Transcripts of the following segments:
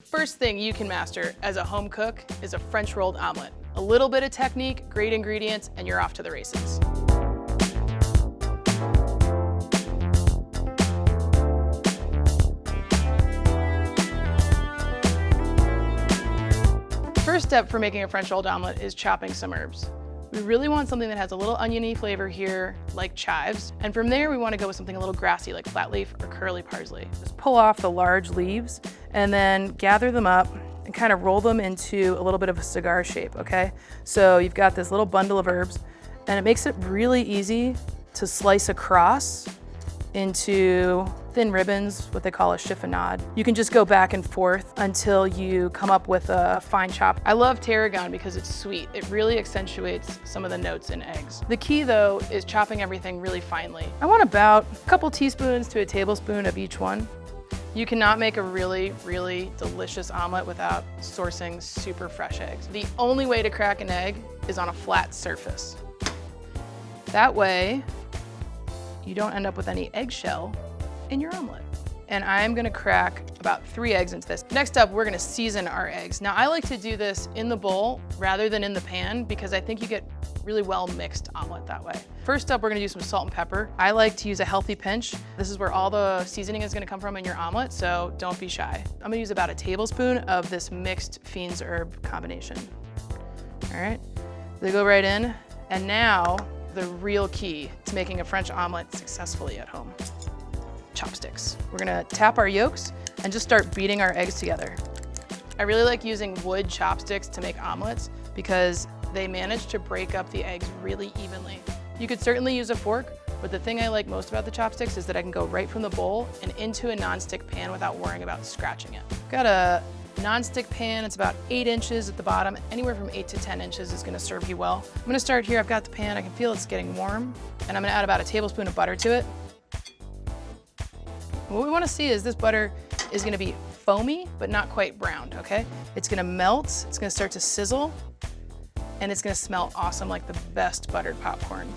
first thing you can master as a home cook is a French rolled omelet. A little bit of technique, great ingredients, and you're off to the races. First step for making a French rolled omelet is chopping some herbs. We really want something that has a little oniony flavor here, like chives. And from there, we want to go with something a little grassy, like flat leaf or curly parsley. Just pull off the large leaves and then gather them up and kind of roll them into a little bit of a cigar shape, okay? So you've got this little bundle of herbs, and it makes it really easy to slice across into thin ribbons, what they call a chiffonade. You can just go back and forth until you come up with a fine chop. I love tarragon because it's sweet. It really accentuates some of the notes in eggs. The key though is chopping everything really finely. I want about a couple teaspoons to a tablespoon of each one. You cannot make a really, really delicious omelet without sourcing super fresh eggs. The only way to crack an egg is on a flat surface. That way, you don't end up with any eggshell in your omelet. And I'm gonna crack about 3 eggs into this. Next up, we're gonna season our eggs. Now, I like to do this in the bowl rather than in the pan because I think you get really well mixed omelet that way. First up, we're gonna do some salt and pepper. I like to use a healthy pinch. This is where all the seasoning is gonna come from in your omelet, so don't be shy. I'm gonna use about a tablespoon of this mixed Fiends herb combination. All right, they go right in. And now, the real key to making a French omelet successfully at home. Chopsticks. We're gonna tap our yolks and just start beating our eggs together. I really like using wood chopsticks to make omelets because they manage to break up the eggs really evenly. You could certainly use a fork, but the thing I like most about the chopsticks is that I can go right from the bowl and into a nonstick pan without worrying about scratching it. Got a nonstick pan, it's about 8 inches at the bottom. Anywhere from 8 to 10 inches is gonna serve you well. I'm gonna start here, I've got the pan, I can feel it's getting warm, and I'm gonna add about a tablespoon of butter to it. What we wanna see is this butter is gonna be foamy, but not quite browned, okay? It's gonna melt, it's gonna start to sizzle, and it's gonna smell awesome like the best buttered popcorn.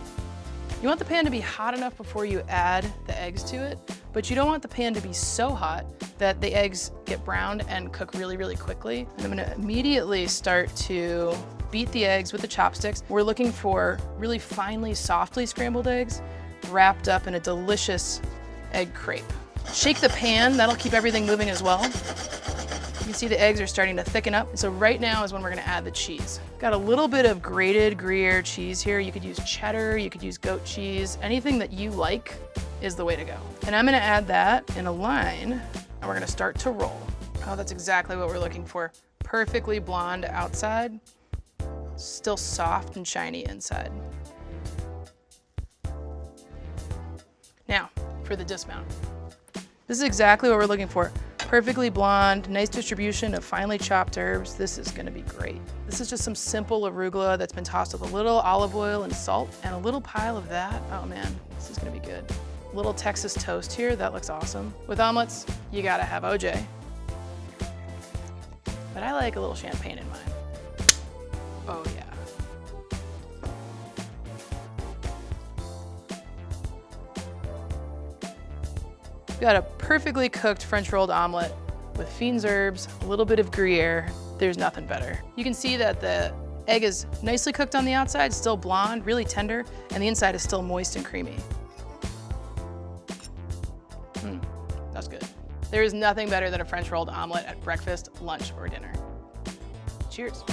You want the pan to be hot enough before you add the eggs to it, but you don't want the pan to be so hot that the eggs get browned and cook really, really quickly. And I'm gonna immediately start to beat the eggs with the chopsticks. We're looking for really finely, softly scrambled eggs wrapped up in a delicious egg crepe. Shake the pan, that'll keep everything moving as well. You can see the eggs are starting to thicken up. So right now is when we're gonna add the cheese. Got a little bit of grated Gruyere cheese here. You could use cheddar, you could use goat cheese. Anything that you like is the way to go. And I'm gonna add that in a line, and we're gonna start to roll. Oh, that's exactly what we're looking for. Perfectly blonde outside, still soft and shiny inside. Now, for the dismount. This is exactly what we're looking for. Perfectly blonde, nice distribution of finely chopped herbs. This is gonna be great. This is just some simple arugula that's been tossed with a little olive oil and salt and a little pile of that. Oh man, this is gonna be good. A little Texas toast here, that looks awesome. With omelets, you gotta have OJ. But I like a little champagne in mine. Oh yeah. Got a perfectly cooked French rolled omelet with Fiends herbs, a little bit of Gruyere. There's nothing better. You can see that the egg is nicely cooked on the outside, still blonde, really tender, and the inside is still moist and creamy. That's good. There is nothing better than a French rolled omelet at breakfast, lunch, or dinner. Cheers.